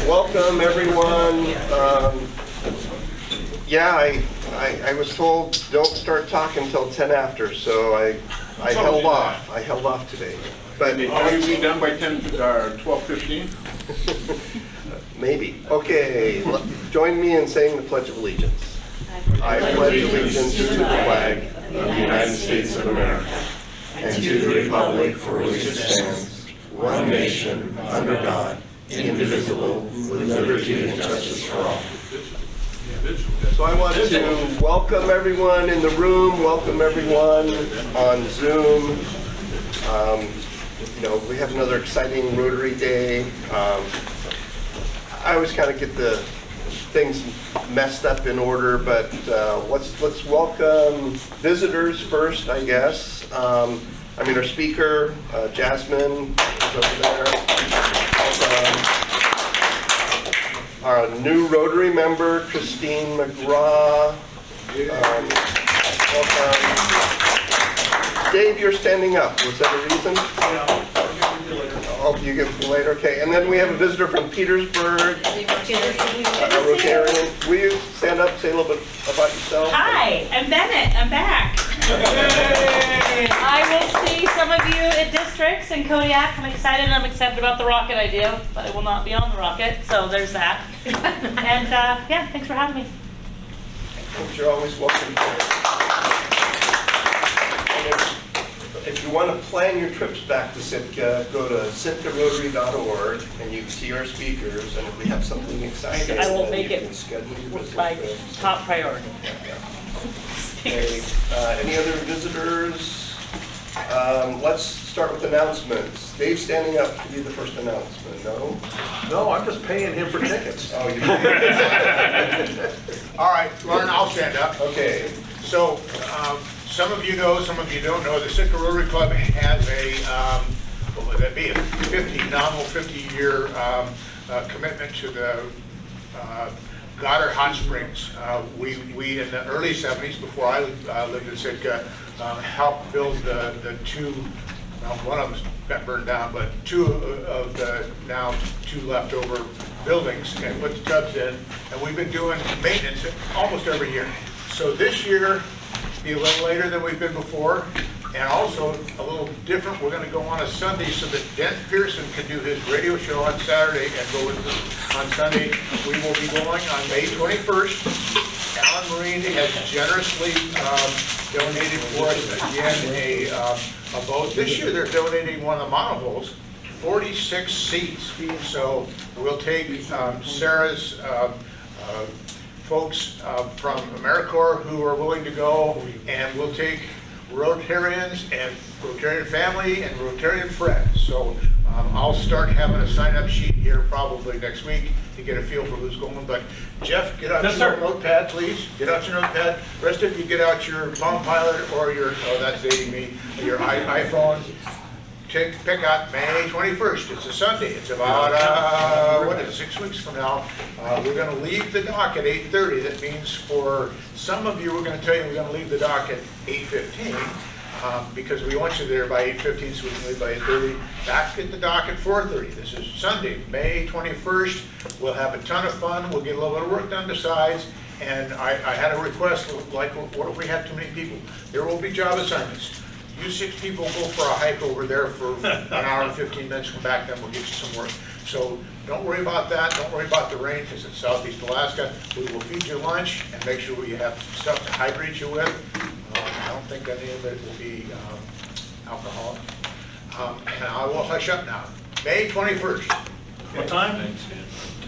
Welcome, everyone. Yeah, I was told don't start talking until 10 after, so I held off. I held off today. But Are we be done by 12:15? Maybe. Okay, join me in saying the Pledge of Allegiance. I pledge allegiance to the flag of the United States of America and to the republic for which it stands, one nation, under God, indivisible, with liberty and justice for all. So I want to welcome everyone in the room, welcome everyone on Zoom. We have another exciting Rotary Day. I always kind of get the things messed up in order, but let's welcome visitors first, I guess. Our speaker, Jasmine, is over there. Our new Rotary member, Christine McGraw. Welcome. Dave, you're standing up. Was that a reason? Oh, you give it later? Okay. And then we have a visitor from Petersburg, a Rotarian. Will you stand up and say a little bit about yourself? Hi, I'm Bennett. I'm back. I will see some of you at districts in Kodiak. I'm excited. I'm excited about the rocket idea, but I will not be on the rocket, so there's that. And yeah, thanks for having me. You're always welcome. If you want to plan your trips back to Sitka, go to sitkarotary.org and you can see our speakers. And if we have something exciting, I will make it my top priority. Okay. Any other visitors? Let's start with announcements. Dave's standing up to be the first announcement. No? No, I'm just paying him for tickets. Oh, you All right, Lauren, I'll stand up. Okay. So, some of you know, some of you don't know, the Sitka Rotary Club has what would that be, a nominal 50-year commitment to the Goddard Hot Springs. We in the early 70s, before I lived in Sitka, helped build the two, one of them's got burned down, but two of the now two leftover buildings, and put the tubs in, and we've been doing maintenance almost every year. So this year, be a little later than we've been before, and also a little different. We're going to go on a Sunday so that Dent Pearson can do his radio show on Saturday and go with us on Sunday. We will be going on May 21st. Alan Marini has generously donated for us again a boat. This year they're donating one of the monohulls, 46 seats. So we'll take Sarah's folks from AmeriCorps who are willing to go, and we'll take Rotarians and Rotarian family and Rotarian friends. So I'll start having a sign-up sheet here probably next week to get a feel for who's going. But Jeff, get out your notepad, please. Get out your notepad. Rest of you, get out your Palm Pilot or your, that's dating me, your iPhone. Pick out May 21st. It's a Sunday. It's about, 6 weeks from now. We're going to leave the dock at 8:30. That means for some of you, we're going to tell you we're going to leave the dock at 8:15 because we want you there by 8:15 so we can leave by 8:30. Back at the dock at 4:30. This is Sunday, May 21st. We'll have a ton of fun. We'll get a little bit of work done besides. And I had a request, like, what if we have too many people? There will be job assignments. You 6 people go for a hike over there for an hour and 15 minutes, come back, then we'll get you some work. So don't worry about that. Don't worry about the rain because it's Southeast Alaska. We will feed you lunch and make sure we have stuff to hydrate you with. I don't think any of it will be alcoholic. And I will hush up now. May 21st. What time?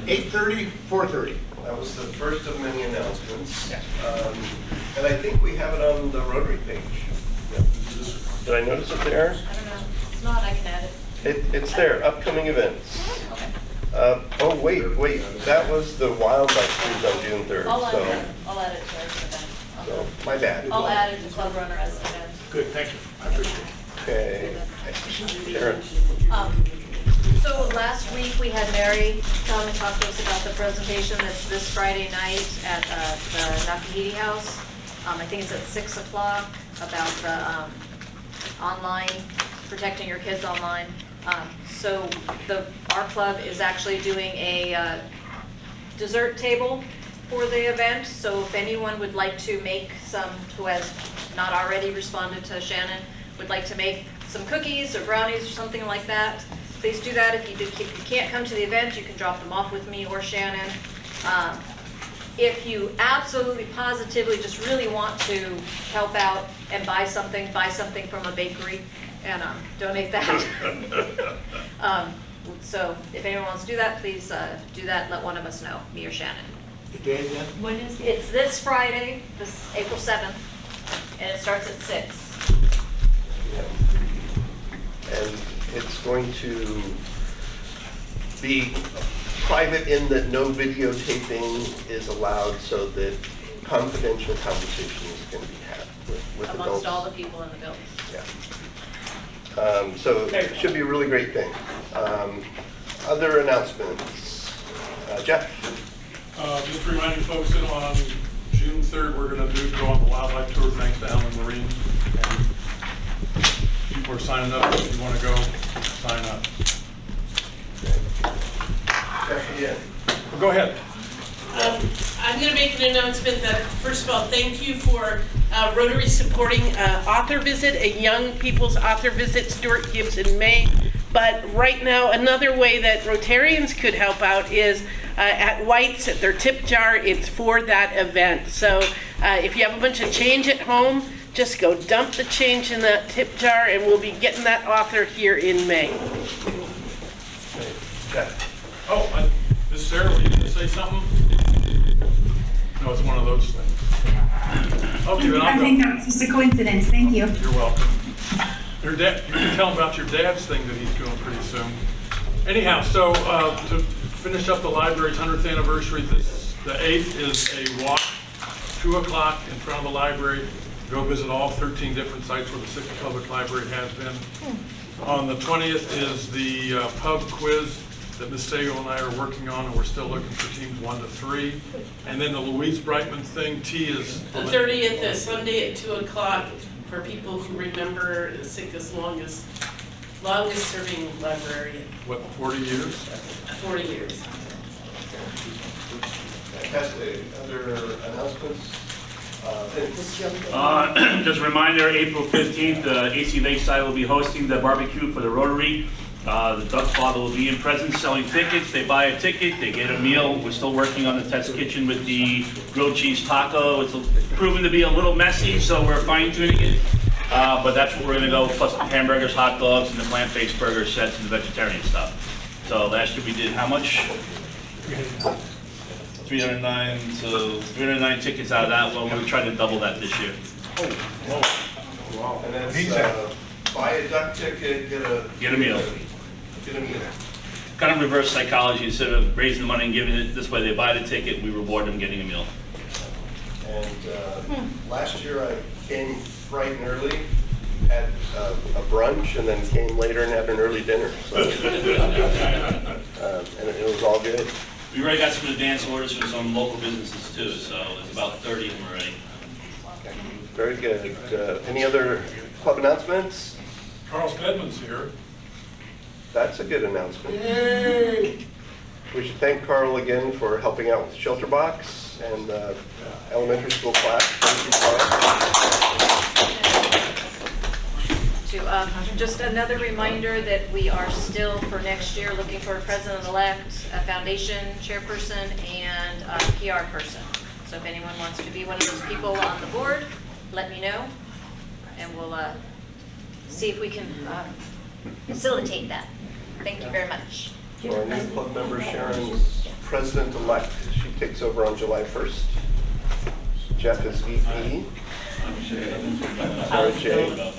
8:30, 4:30. That was the first of many announcements. And I think we have it on the Rotary page. Did I notice it there? I don't know. It's not. I can add it. It's there. Upcoming events. Okay. Oh, wait. That was the wildlife cruise on June 3rd. I'll add So, it to our event. so my bad. I'll add it to Club Runner as an event. Good, thank you. I appreciate it. Okay. Sharon. So last week we had Mary come and talk to us about the presentation that's this Friday night at the Nakahiti House. I think it's at 6 o'clock about the online, protecting your kids online. So our club is actually doing a dessert table for the event. So if anyone would like to make some, who has not already responded to Shannon, would like to make some cookies or brownies or something like that, please do that. If you can't come to the event, you can drop them off with me or Shannon. If you absolutely positively just really want to help out and buy something from a bakery and donate that. So if anyone wants to do that, please do that. Let one of us know, me or Shannon. The day again? When is it? It's this Friday, this April 7th, and it starts at 6. And it's going to be private in that no videotaping is allowed, so that confidential conversations can be had with adults. Amongst all the people in the building. Yeah. So it should be a really great thing. Other announcements? Jeff? Just reminding folks that on June 3rd, we're going to go on the wildlife tour thanks to Alan Marine. And people are signing up. If you want to go, sign up. Jeff, yeah. Well, go ahead. I'm going to make an announcement that, first of all, thank you for Rotary supporting Author Visit, a young people's author visit. Stuart gives in May. But right now, another way that Rotarians could help out is at White's, at their tip jar. It's for that event. So if you have a bunch of change at home, just go dump the change in that tip jar, and we'll be getting that author here in May. Jeff? Oh, Miss Sarah, were you going to say something? No, it's one of those things. Okay, then I'll I go. think that was just a coincidence. Thank you. You're welcome. Your dad, you can tell him about your dad's thing that he's doing pretty soon. Anyhow, so to finish up the library's 100th anniversary, the 8th is a walk, 2 o'clock in front of the library. Go visit all 13 different sites where the Sitka Public Library has been. On the 20th is the pub quiz that Ms. Sago and I are working on, and we're still looking for teams 1 to 3. And then the Louise Brightman thing, T is... The 30th is Sunday at 2 o'clock for people who remember the Sitka's longest serving librarian, What, 40 years? 40 years. Fantastic. Other announcements? Just a reminder, April 15th, AC Lakeside will be hosting the barbecue for the Rotary. The Duck's Father will be in presence selling tickets. They buy a ticket, they get a meal. We're still working on the test kitchen with the grilled cheese taco. It's proven to be a little messy, so we're fine tuning it. But that's what we're gonna go, plus the hamburgers, hot dogs, and the plant-based burger sets and the vegetarian stuff. So last year we did how much? 309, so 309 tickets out of that one. We'll try to double that this year. Wow. And that's buy a duck ticket, get a meal. Get a meal. Kind of reverse psychology. Instead of raising the money and giving it this way, they buy the ticket, we reward them getting a meal. And last year I came bright and early, had a brunch, and then came later and had an early dinner. So, and it was all good. We already got some advance orders from some local businesses too, so it's about 30 of them already. Very good. Any other club announcements? Carl Stedman's here. That's a good announcement. Yay! We should thank Carl again for helping out with the shelter box and elementary school class. Thank To you, Carl. just another reminder that we are still, for next year, looking for a president-elect, a foundation chairperson, and a PR person. So if anyone wants to be one of those people on the board, let me know, and we'll see if we can facilitate that. Thank you very much. So our new club member, Sharon's president-elect. She takes over on July 1st. Jeff is VP. Sarah J.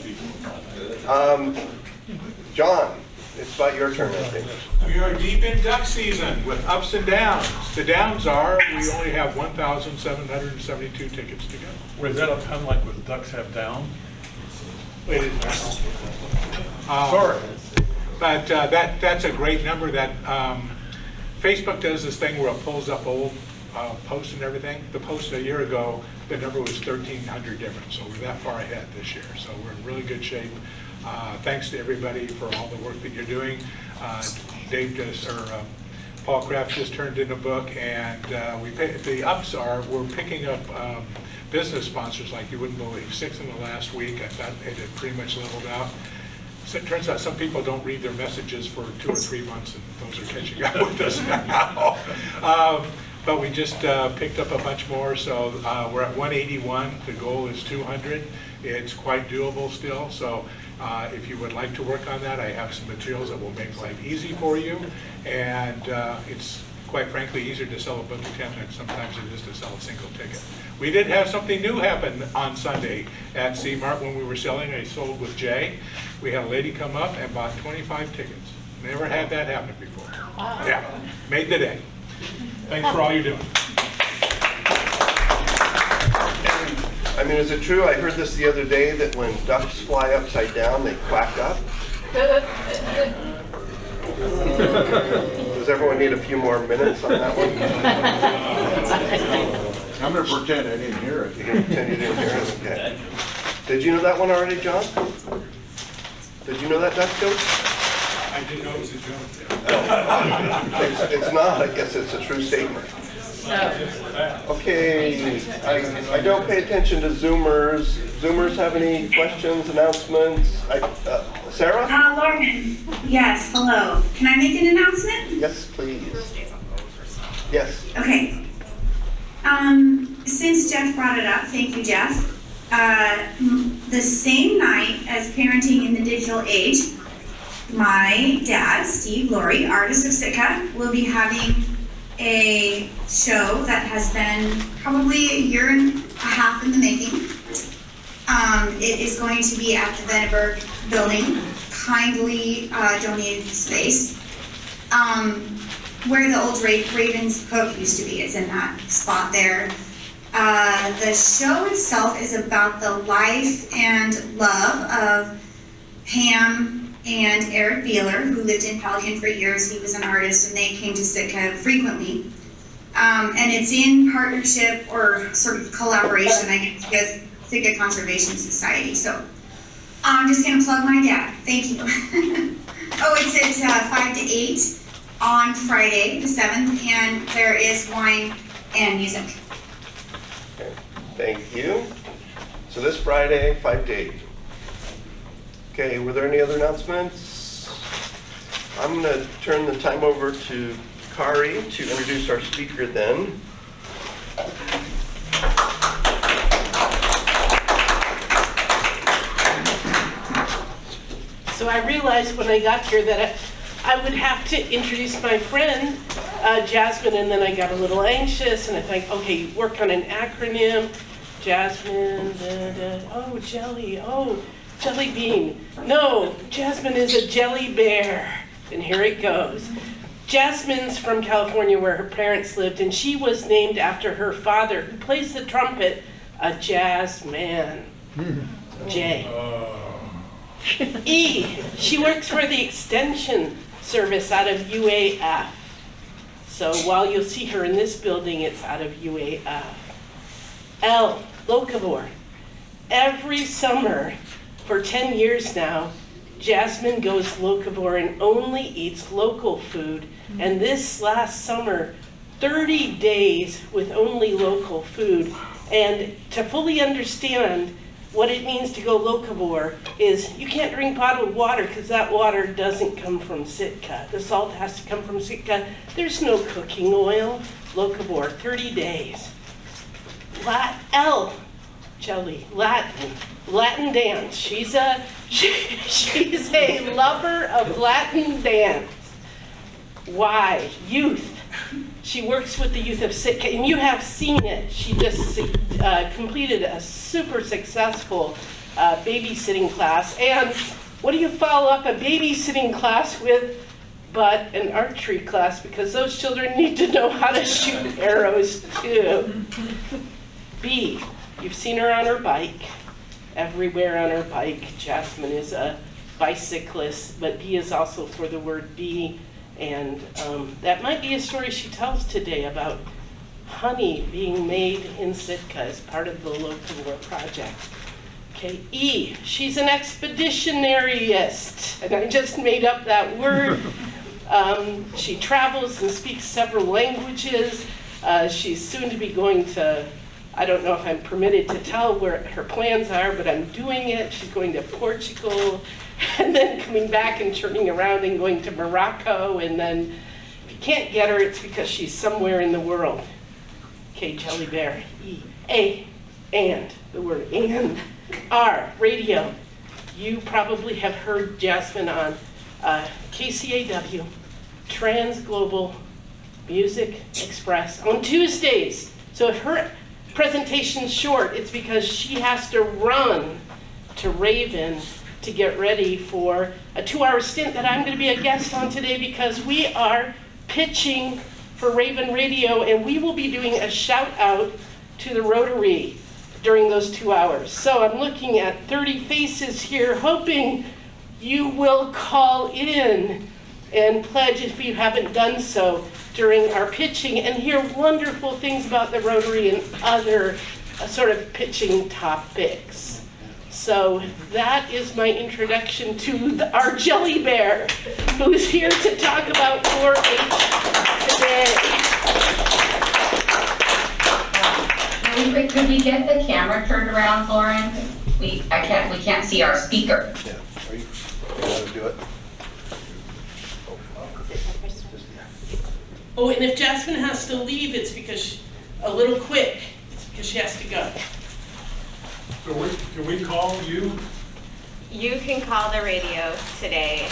John, it's about your turn, I think. We are deep in duck season with ups and downs. The downs are we only have 1,772 tickets to go. Wait, is that a pen like with ducks have down? Wait, sorry. But that's a great number. That Facebook does this thing where it pulls up old posts and everything. The post a year ago, the number was 1,300 different, so we're that far ahead this year. So we're in really good shape. Thanks to everybody for all the work that you're doing. Paul Kraft just turned in a book, and the ups are we're picking up business sponsors like you wouldn't believe. 6 in the last week. I thought it had pretty much leveled out. So it turns out some people don't read their messages for 2 or 3 months, and those are catching up with us now. But we just picked up a bunch more, so we're at 181. The goal is 200. It's quite doable still, so if you would like to work on that, I have some materials that will make life easy for you, and it's quite frankly easier to sell a book of 10 than sometimes it is to sell a single ticket. We did have something new happen on Sunday at C-Mart when we were selling. I sold with Jay. We had a lady come up and bought 25 tickets. Never had that happen before. Wow. Yeah, made the day. Thanks for all you're doing. I mean, is it true? I heard this the other day that when ducks fly upside down, they quack up. Does everyone need a few more minutes on that one? I'm going to pretend I didn't hear it. You're going to pretend you didn't hear it? Okay. Did you know that one already, John? Did you know that duck joke? I didn't know it was a joke. It's not. I guess it's a true statement. Okay, I don't pay attention to Zoomers. Zoomers have any questions, announcements? Sarah? Lauren, yes, hello. Can I make an announcement? Yes, please. Yes. Okay. Since Jeff brought it up, thank you, Jeff. The same night as Parenting in the Digital Age, my dad, Steve Laurie, artist of Sitka, will be having a show that has been probably a year and a half in the making. It is going to be at the Vandenberg building, kindly donated space, where the old Ravens Cook used to be. It's in that spot there. The show itself is about the life and love of Pam and Eric Beeler, who lived in Pelican for years. He was an artist, and they came to Sitka frequently. And it's in partnership or sort of collaboration, I guess, with Sitka Conservation Society. So I'm just going to plug my dad. Thank you. Oh, it's at 5 to 8 on Friday, the 7th, and there is wine and music. Okay. Thank you. So this Friday, 5 to 8. Okay, were there any other announcements? I'm going to turn the time over to Kari to introduce our speaker then. So I realized when I got here that I would have to introduce my friend, Jasmine, and then I got a little anxious, and I think, okay, work on an acronym. Jasmine, oh, jelly, oh, jelly bean. No, Jasmine is a jelly bear. And here it goes. Jasmine's from California where her parents lived, and she was named after her father, who plays the trumpet, a jazz man. J. E, she works for the extension service out of UAF. So while you'll see her in this building, it's out of UAF. L, locavore. Every summer for 10 years now, Jasmine goes locavore and only eats local food. And this last summer, 30 days with only local food. And to fully understand what it means to go locavore is you can't drink bottled water because that water doesn't come from Sitka. The salt has to come from Sitka. There's no cooking oil. Locavore, 30 days. L, jelly, Latin dance. She's a lover of Latin dance. Y, youth. She works with the youth of Sitka, and you have seen it. She just completed a super successful babysitting class. And what do you follow up a babysitting class with but an archery class? Because those children need to know how to shoot arrows too. B, you've seen her on her bike, everywhere on her bike. Jasmine is a bicyclist, but B is also for the word bee. And that might be a story she tells today about honey being made in Sitka as part of the Locavore project. Okay, E, she's an expeditionaryist, and I just made up that word. She travels and speaks several languages. She's soon to be going to, I don't know if I'm permitted to tell where her plans are, but I'm doing it. She's going to Portugal, and then coming back and turning around and going to Morocco, and then if you can't get her, it's because she's somewhere in the world. Okay, Jelly Bear, E, A, and, the word and. R, radio. You probably have heard Jasmine on KCAW, Trans Global Music Express on Tuesdays. So if her presentation's short, it's because she has to run to Raven to get ready for a 2-hour stint that I'm going to be a guest on today, because we are pitching for Raven Radio, and we will be doing a shout out to the Rotary during those 2 hours. So I'm looking at 30 faces here, hoping you will call in and pledge if you haven't done so during our pitching, and hear wonderful things about the Rotary and other sort of pitching topics. So that is my introduction to our Jelly Bear, who's here to talk about 4-H today. Really quick, could we get the camera turned around, Lauren? We can't see our speaker. Yeah, are you going to do it? Oh, and if Jasmine has to leave, it's because, a little quick, it's because she has to go. So can we call you? You can call the radio today.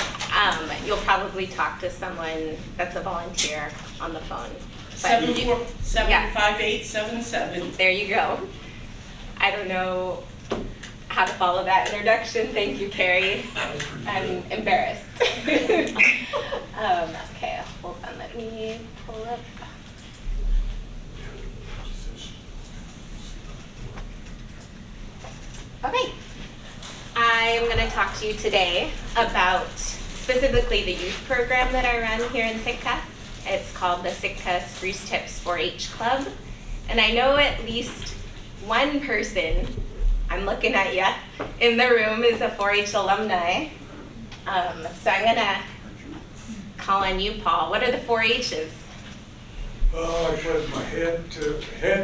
You'll probably talk to someone that's a volunteer on the phone. But 7475877. there you go. I don't know how to follow that introduction. Thank you, Carrie. I'm embarrassed. Okay, hold on. Let me pull up. Okay. I'm going to talk to you today about specifically the youth program that I run here in Sitka. It's called the Sitka Spruce Tips 4-H Club. And I know at least one person, I'm looking at you, in the room is a 4-H alumni. So I'm going to call on you, Paul. What are the 4-H's? I said my head,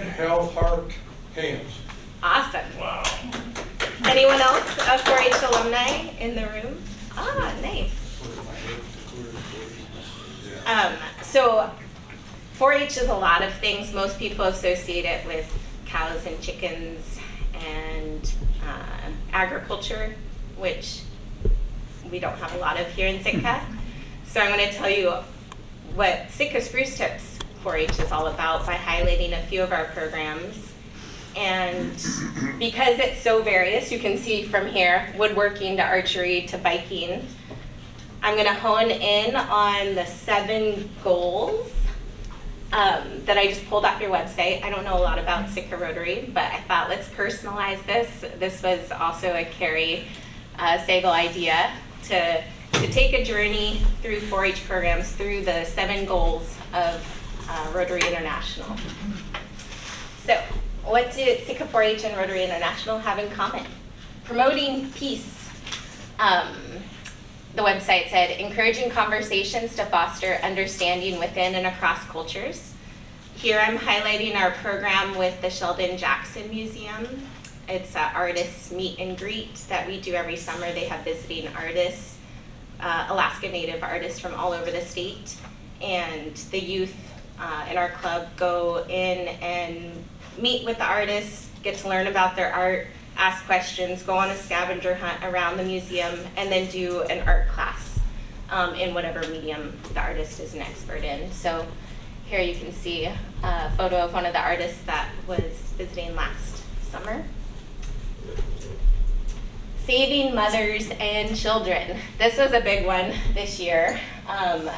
health, heart, hands. Awesome. Wow. Anyone else a 4-H alumni in the room? Ah, nice. So 4-H is a lot of things. Most people associate it with cows and chickens and agriculture, which we don't have a lot of here in Sitka. So I'm going to tell you what Sitka Spruce Tips 4-H is all about by highlighting a few of our programs. And because it's so various, you can see from here, woodworking to archery to biking. I'm going to hone in on the 7 goals that I just pulled off your website. I don't know a lot about Sitka Rotary, but I thought let's personalize this. This was also a Carrie Sagal idea to take a journey through 4-H programs through the 7 goals of Rotary International. So, what do Sitka 4-H and Rotary International have in common? Promoting peace. The website said, encouraging conversations to foster understanding within and across cultures. Here I'm highlighting our program with the Sheldon Jackson Museum. It's an artists meet and greet that we do every summer. They have visiting artists, Alaska Native artists from all over the state. And the youth in our club go in and meet with the artists, get to learn about their art, ask questions, go on a scavenger hunt around the museum, and then do an art class in whatever medium the artist is an expert in. So here you can see a photo of one of the artists that was visiting last summer. Saving mothers and children. This was a big one this year. I'm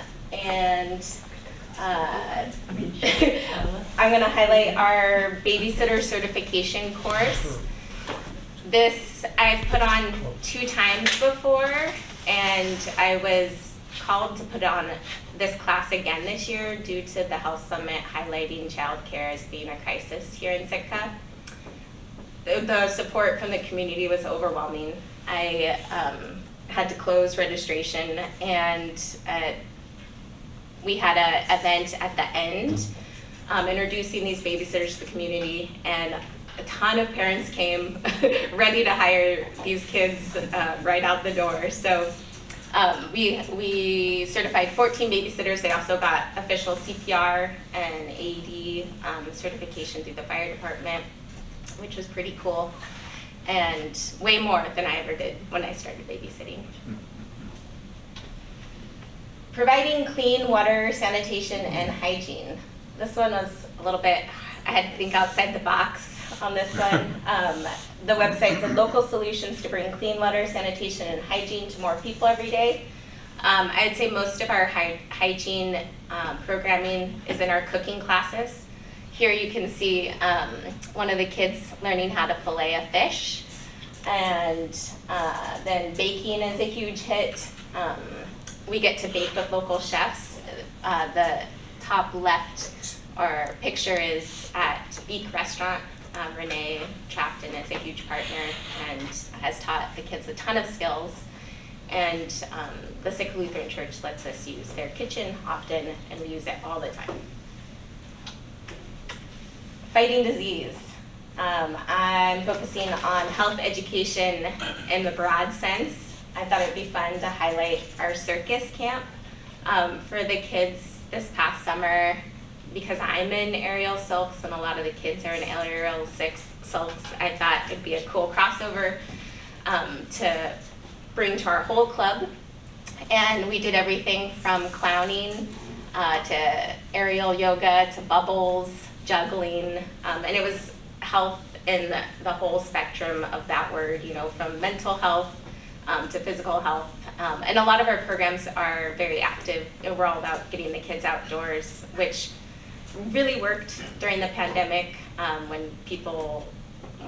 going to highlight our babysitter certification course. This I've put on 2 times before, and I was called to put on this class again this year due to the Health Summit highlighting childcare as being a crisis here in Sitka. the support from the community was overwhelming. I had to close registration, and we had an event at the end introducing these babysitters to the community, and a ton of parents came ready to hire these kids right out the door. So we certified 14 babysitters. They also got official CPR and AED certification through the fire department, which was pretty cool, and way more than I ever did when I started babysitting. Providing clean water, sanitation, and hygiene. This one was a little bit, I had to think outside the box on this one. The website said local solutions to bring clean water, sanitation, and hygiene to more people every day. I'd say most of our hygiene programming is in our cooking classes. Here you can see one of the kids learning how to fillet a fish. And then baking is a huge hit. We get to bake with local chefs. The top left or picture is at Beak Restaurant. Renee Trafton is a huge partner and has taught the kids a ton of skills. And the Sitka Lutheran Church lets us use their kitchen often, and we use it all the time. Fighting disease. I'm focusing on health education in the broad sense. I thought it'd be fun to highlight our circus camp for the kids this past summer. Because I'm in aerial silks and a lot of the kids are in aerial silks, I thought it'd be a cool crossover to bring to our whole club. And we did everything from clowning to aerial yoga to bubbles, juggling, and it was health in the whole spectrum of that word, you know, from mental health to physical health. And a lot of our programs are very active. We're all about getting the kids outdoors, which really worked during the pandemic when people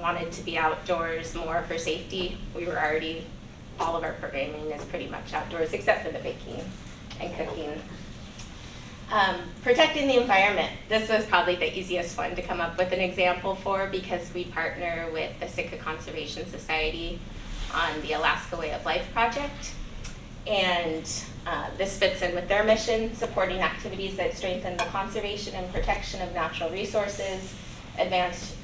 wanted to be outdoors more for safety. All of our programming is pretty much outdoors except for the baking and cooking. Protecting the environment. This was probably the easiest one to come up with an example for because we partner with the Sitka Conservation Society on the Alaska Way of Life project. And this fits in with their mission, supporting activities that strengthen the conservation and protection of natural resources, advance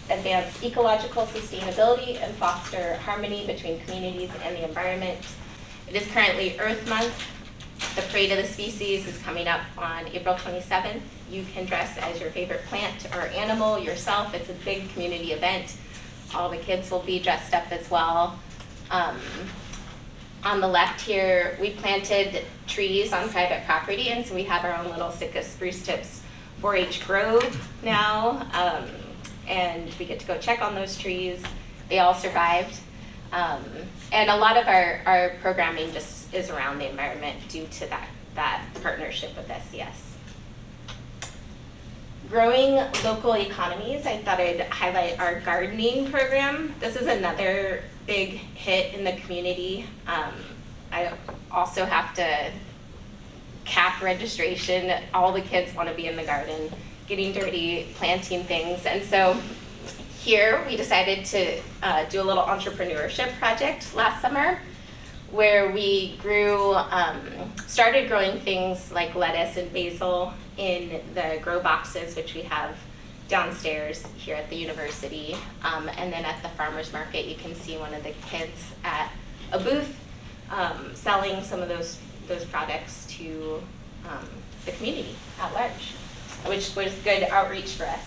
ecological sustainability, and foster harmony between communities and the environment. It is currently Earth Month. The Parade of the Species is coming up on April 27th. You can dress as your favorite plant or animal yourself. It's a big community event. All the kids will be dressed up as well. On the left here, we planted trees on private property, and so we have our own little Sitka Spruce Tips 4-H grove now, and we get to go check on those trees. They all survived. And a lot of our programming just is around the environment due to that partnership with SCS. Growing local economies, I thought I'd highlight our gardening program. This is another big hit in the community. I also have to cap registration. All the kids want to be in the garden, getting dirty, planting things. And so here we decided to do a little entrepreneurship project last summer where we started growing things like lettuce and basil in the grow boxes, which we have downstairs here at the university. And then at the farmer's market, you can see one of the kids at a booth selling some of those products to the community at large, which was good outreach for us.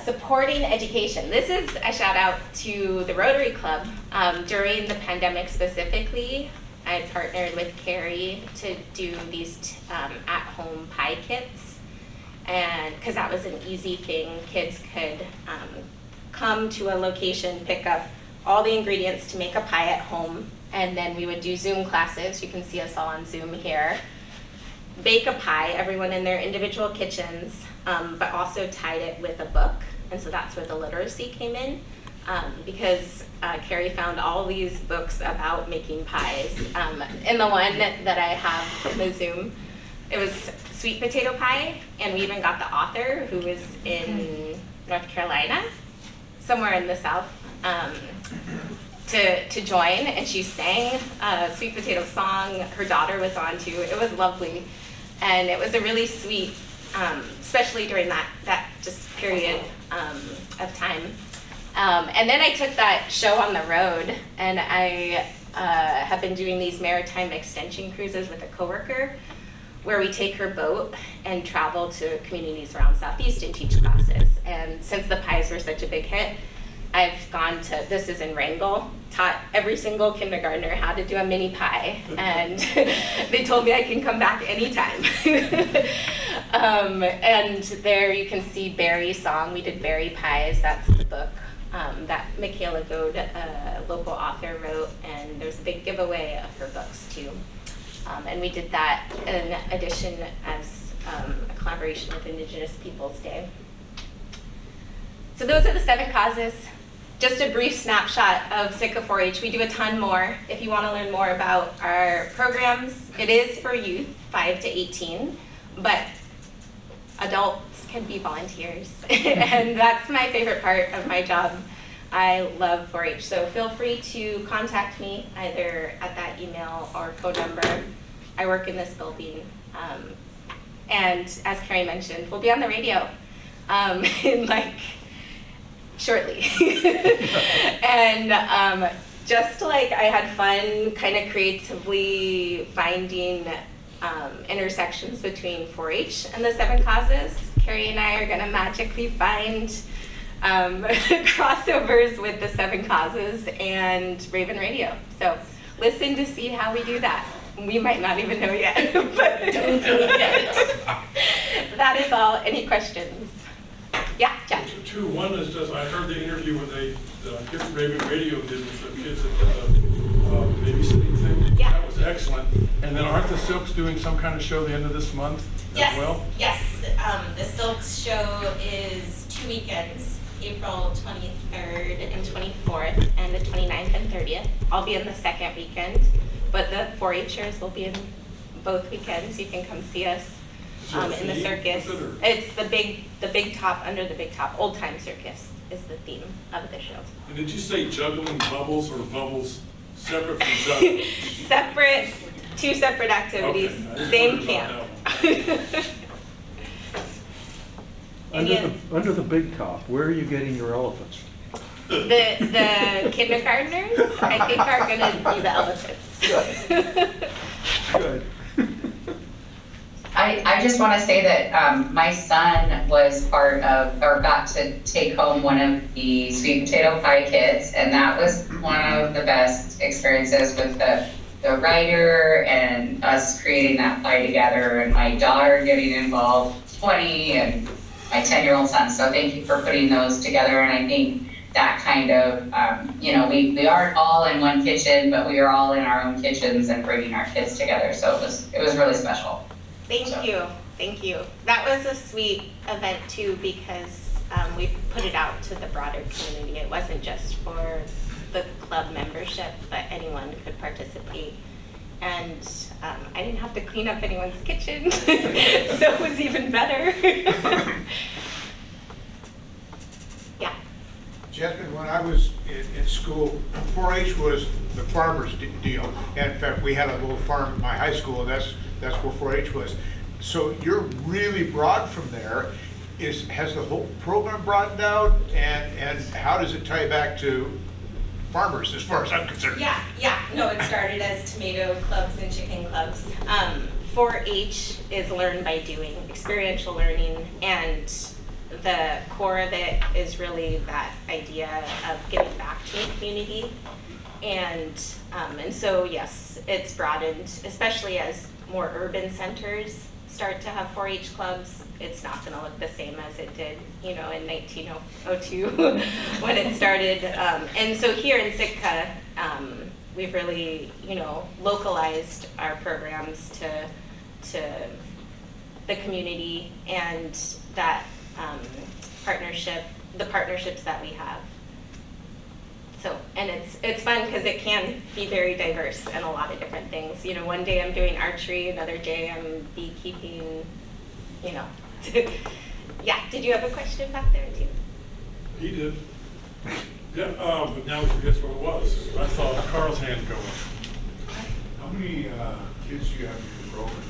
Supporting education. This is a shout out to the Rotary Club. During the pandemic specifically, I partnered with Carrie to do these at-home pie kits, and because that was an easy thing, kids could come to a location, pick up all the ingredients to make a pie at home, and then we would do Zoom classes. You can see us all on Zoom here. Bake a pie, everyone in their individual kitchens, but also tied it with a book, and so that's where the literacy came in, because Carrie found all these books about making pies. And the one that I have in the Zoom, it was sweet potato pie, and we even got the author who was in North Carolina, somewhere in the South, to join, and she sang a sweet potato song. Her daughter was on too. It was lovely, and it was a really sweet, especially during that just period of time. And then I took that show on the road, and I have been doing these maritime extension cruises with a coworker, where we take her boat and travel to communities around Southeast and teach classes. And since the pies were such a big hit, I've gone to, this is in Wrangell, taught every single kindergartner how to do a mini pie, and they told me I can come back anytime. And there you can see Berry Song. We did Berry Pies, that's the book that Michaela Goad, a local author, wrote, and there's a big giveaway of her books too. And we did that in addition as a collaboration with Indigenous Peoples Day. So those are the 7 causes. Just a brief snapshot of Sitka 4-H. We do a ton more. If you want to learn more about our programs, it is for youth, 5 to 18, but adults can be volunteers. And that's my favorite part of my job. I love 4-H, so feel free to contact me either at that email or phone number. I work in this building. And as Carrie mentioned, we'll be on the radio in shortly. And just I had fun kind of creatively finding intersections between 4-H and the 7 causes. Carrie and I are gonna magically find crossovers with the 7 causes and Raven Radio. So listen to see how we do that. We might not even know yet, but don't know yet. That is all. Any questions? Yeah, Jeff. 2. One is just, I heard the interview when Raven Radio did with the kids at the babysitting thing. Yeah. That was excellent. And then aren't the Silks doing some kind of show the end of this month as well? Yes. The Silks show is 2 weekends, April 23rd and 24th, and the 29th and 30th. I'll be in the second weekend, but the 4-Hers will be in both weekends. You can come see us in the circus. It's the big top, under the big top. Old time circus is the theme of the show. And did you say juggling bubbles or bubbles separate from juggling? Separate, 2 separate activities, Okay, same camp. Under the big top, where are you getting your elephants? The kindergartners, I think, are gonna be the elephants. Good. I just want to say that my son was part of, or got to take home one of the sweet potato pie kits, and that was one of the best experiences with the writer and us creating that pie together, and my daughter getting involved, 20, and my 10-year-old son. So thank you for putting those together, and I think that kind of, we aren't all in one kitchen, but we are all in our own kitchens and bringing our kids together. So it was really special. Thank you. That was a sweet event too, because we put it out to the broader community. It wasn't just for the club membership, but anyone could participate. And I didn't have to clean up anyone's kitchen, so it was even better. Yeah. Jasmine, when I was in school, 4-H was the farmer's deal. And in fact, we had a little farm at my high school, and that's where 4-H was. So you're really broad from there. Has the whole program broadened out, and how does it tie back to farmers, as far as I'm concerned? Yeah. No, it started as tomato clubs and chicken clubs. 4-H is learn by doing, experiential learning, and the core of it is really that idea of giving back to the community. And so, yes, it's broadened, especially as more urban centers start to have 4-H clubs. It's not going to look the same as it did, in 1902 when it started. And so here in Sitka, we've really, localized our programs to the community and that the partnerships that we have. So, and it's fun because it can be very diverse in a lot of different things. One day I'm doing archery, another day I'm beekeeping, Yeah, did you have a question back there too? He did. Yeah, but now we can guess what it was. I saw Carl's hand go up. How many kids do you have in your program?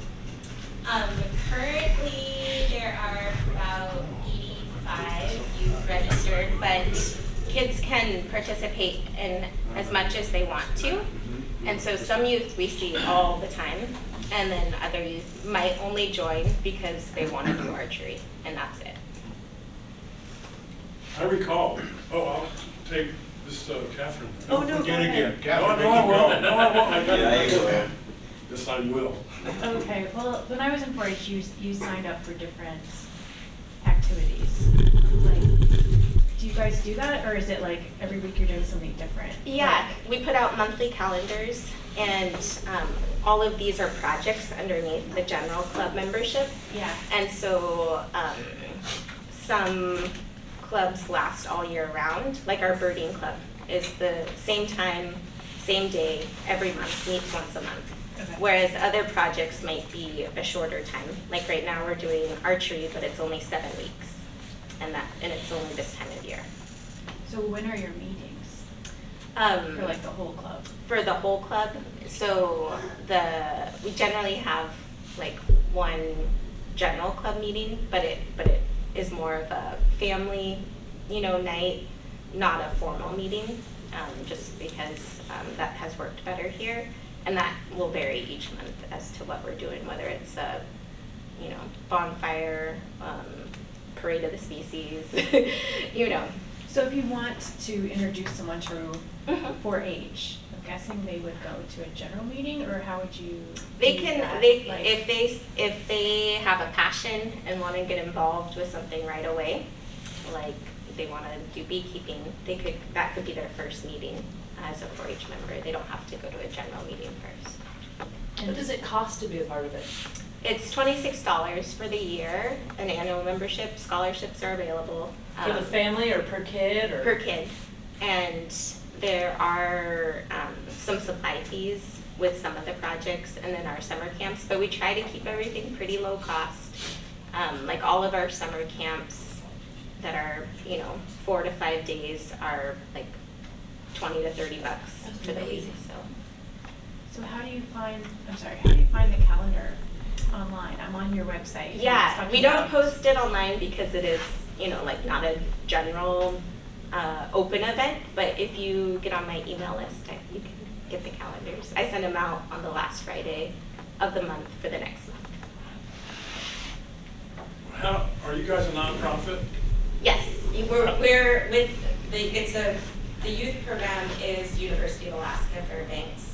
Currently, there are about 85 youth registered, but kids can participate in as much as they want to. And so some youth we see all the time, and then other youth might only join because they want to do archery, and that's it. I recall, I'll take this, Catherine. Oh, no, go ahead. No, I won't. No, I won't. I got it. go ahead. Yes, I will. Okay, well, when I was in 4-H, you signed up for different activities. Like, do you guys do that, or is it like every week you're doing something different? Yeah, we put out monthly calendars, and all of these are projects underneath the general club membership. Yeah. And so some clubs last all year round, like our birding club is the same time, same day, every month, meets once a month. Okay. Whereas other projects might be a shorter time. Like right now we're doing archery, but it's only 7 weeks. And it's only this time of year. So when are your meetings? For like the whole club? For the whole club, so we generally have like one general club meeting, but it is more of a family, night, not a formal meeting, just because that has worked better here, and that will vary each month as to what we're doing, whether it's a, bonfire, parade of the species, So if you want to introduce someone to 4-H, I'm guessing they would go to a general meeting, or how would you They do can, that? if they have a passion and want to get involved with something right away, like they want to do beekeeping, that could be their first meeting as a 4-H member. They don't have to go to a general meeting first. What does it cost to be a part of it? It's $26 for the year, an annual membership. Scholarships are available. For the family or per kid or? Per kid. And there are some supply fees with some of the projects, and then our summer camps, but we try to keep everything pretty low cost. Like all of our summer camps that are, 4 to 5 days are like $20 to $30 for the week. So how do you find the calendar online? I'm on your website. Yeah, we don't post it online because it is, like not a general open event, but if you get on my email list, you can get the calendars. I send them out on the last Friday of the month for the next month. Are you guys a nonprofit? Yes, we're with the youth program is University of Alaska Fairbanks.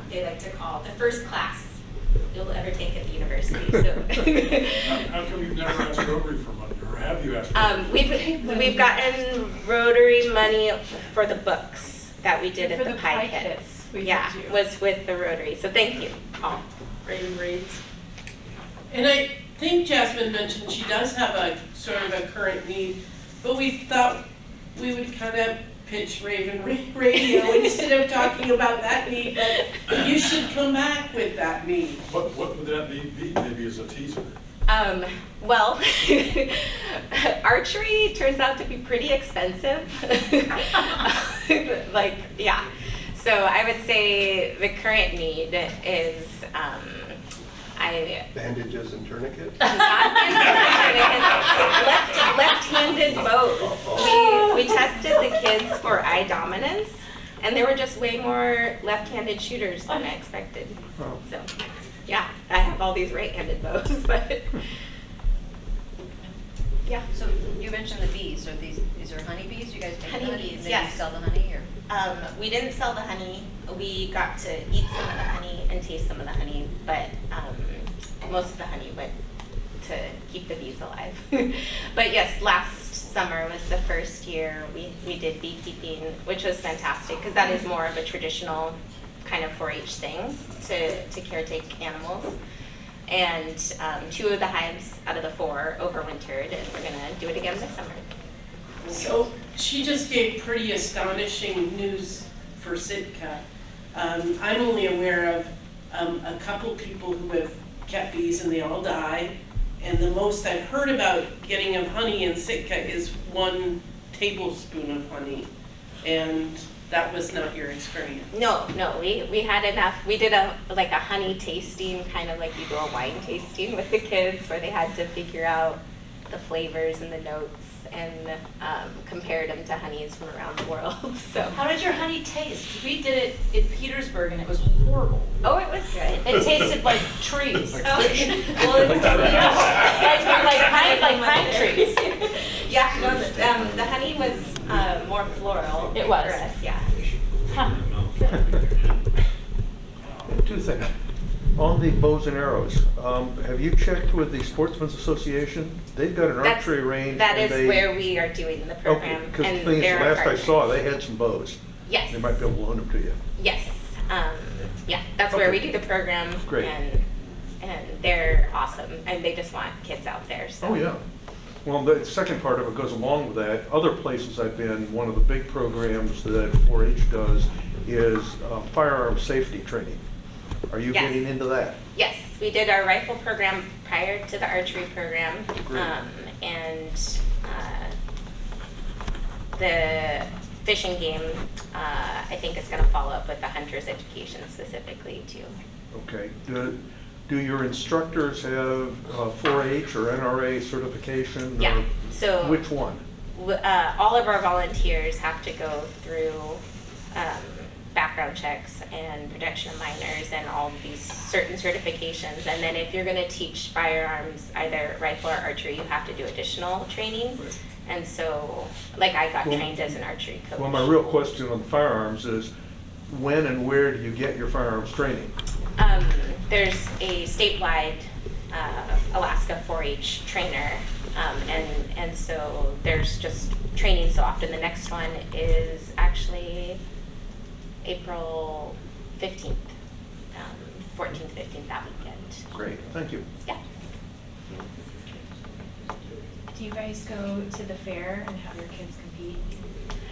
They like to call the first class you'll ever take at the university. So How come you've never asked Rotary for money, or have you asked? We've gotten Rotary money for the books that we did For at the the Pie Pie Kits. Kits, Yeah, was with the Rotary. So thank you all. Raven Reads. And I think Jasmine mentioned she does have a sort of a current need, but we thought we would kind of pitch Raven Radio instead of talking about that need, but you should come back with that need. What would that need be, maybe as a teaser? Well, archery turns out to be pretty expensive. So I would say the current need is Bandages and tourniquets? not left-handed bows. We tested the kids for eye dominance, and there were just way more left-handed shooters than I expected. So, yeah, I have all these right-handed bows, but yeah. So you mentioned the bees. These are honeybees? You guys make the honey? Honeybees, And then yes. you sell the honey, or? We didn't sell the honey. We got to eat some of the honey and taste some of the honey, but most of the honey went to keep the bees alive. But yes, last summer was the first year we did beekeeping, which was fantastic because that is more of a traditional kind of 4-H thing to caretake animals. And 2 of the hives out of the 4 overwintered, and we're gonna do it again this summer. So she just gave pretty astonishing news for Sitka. I'm only aware of a couple people who have kept bees and they all die. And the most I've heard about getting of honey in Sitka is 1 tablespoon of honey, and that was not your experience. No, we had enough. We did a honey tasting, kind of like you do a wine tasting with the kids, where they had to figure out the flavors and the notes and compared them to honeys from around the world. So. How did your honey taste? We did it in Petersburg and it was horrible. Oh, it was good. It tasted like trees. Like Well, like pine trees. Yeah, no, the honey was more floral. It was. For us, yeah. Huh. Two things. On the bows and arrows, have you checked with the Sportsman's Association? They've got an archery range. That and is where we are doing the program. Okay, because the and thing is, they're last I partner. saw, they had some bows. Yes. They might be able to loan them to you. Yes. Yeah, that's where we do the program. Great. And they're awesome. And they just want kids out there. So. Oh, yeah. Well, the second part of it goes along with that. Other places I've been, one of the big programs that 4-H does is firearm safety training. Are you Yes. getting into that? Yes, we did our rifle program prior to the archery program. Great. And the fishing game, I think is going to follow up with the hunter's education specifically too. Okay. Do your instructors have 4-H or NRA certification? Yeah, or so. Which one? All of our volunteers have to go through background checks and protection of minors and all of these certain certifications. And then if you're going to teach firearms, either rifle or archery, you have to do additional training. Right. And so, like, I got trained as an archery coach. Well, my real question on the firearms is, when and where do you get your firearms training? There's a statewide Alaska 4-H trainer, and so there's just training so often. The next one is actually April 15th, 14th, 15th, that weekend. Great, thank you. Yeah. Do you guys go to the fair and have your kids compete?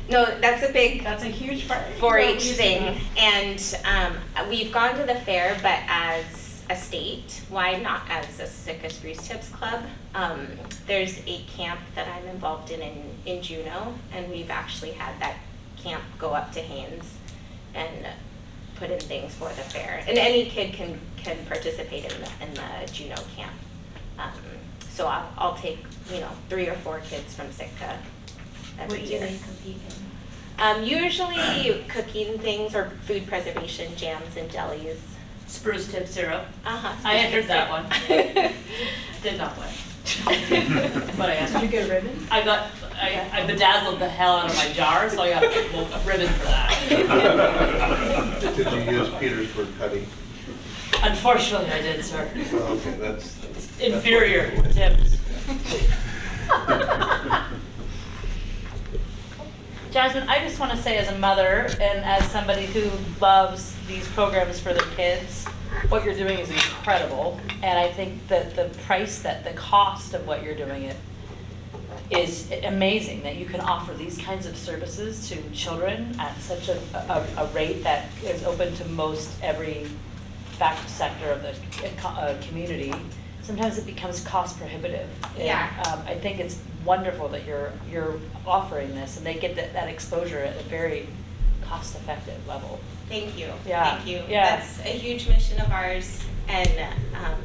No, that's a huge part. 4-H thing, and we've gone to the fair, but as a state, why not as a Sitka Spruce Tips Club? There's a camp that I'm involved in Juneau, and we've actually had that camp go up to Haines and put in things for the fair. And any kid can participate in the Juneau camp. So I'll take 3 or 4 kids from Sitka every year. What do they compete in? Usually cooking things or food preservation, jams and jellies. Spruce tip syrup. Uh-huh. I entered that one. Did not win. But I entered. Did you get a ribbon? I bedazzled the hell out of my jar, so I got a ribbon for that. Did you use Petersburg putty? Unfortunately, I did, sir. Oh, okay, that's Inferior tips. Jasmine, I just want to say as a mother and as somebody who loves these programs for their kids, what you're doing is incredible. And I think that the cost of what you're doing is amazing, that you can offer these kinds of services to children at such a rate that is open to most every sector of the community. Sometimes it becomes cost prohibitive. Yeah. And, I think it's wonderful that you're offering this, and they get that exposure at a very cost-effective level. Thank you. Yeah. Thank you. Yeah. That's a huge mission of ours, and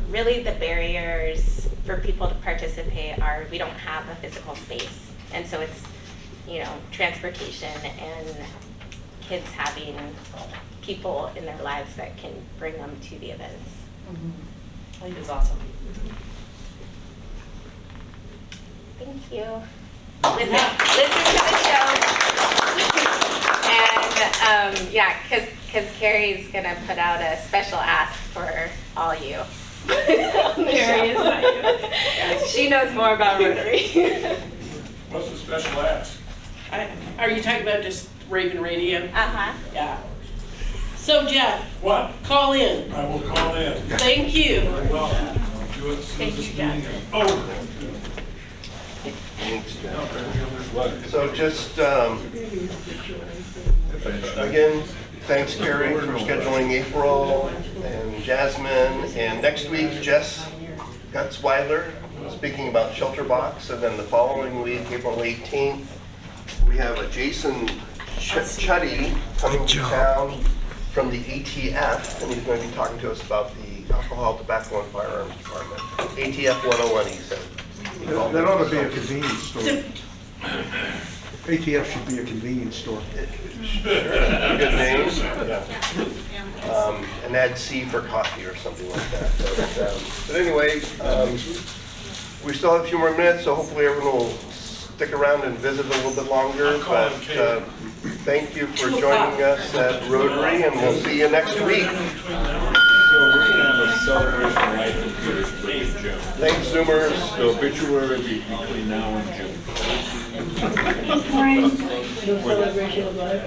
really the barriers for people to participate are we don't have a physical space, and so it's transportation and kids having people in their lives that can bring them to the events. Mm-hmm. I think it's awesome. Thank you. Listen to the show. And because Carrie's gonna put out a special ask for all you. Carrie is not you. She knows more about Rotary. What's the special ask? Are you talking about just Raven Radio? Uh-huh. Yeah. So Jeff, What? call in. I will call in. Thank you. Very well. I'll do it as soon as this meeting is over. Thanks, Jeff. So just, again, thanks Carrie for scheduling April and Jasmine. And next week, Jess Gutzweiler speaking about Shelter Box. And then the following week, April 18th, We have a Jason Chuddy coming to town from the ATF, and he's going to be talking to us about the Alcohol, Tobacco, and Firearms Department. ATF 101, he said. That ought to be a convenience store. ATF should be a convenience store. Good name. And add C for coffee or something like that. But anyway, we still have a few more minutes, so hopefully everyone will stick around and visit a little bit longer. But thank you for joining us at Rotary, and we'll see you next week. So we're going to have a celebration of life in Petersburg in June. Thanks, Zoomers. The obituary will be between now and June. Celebration of life.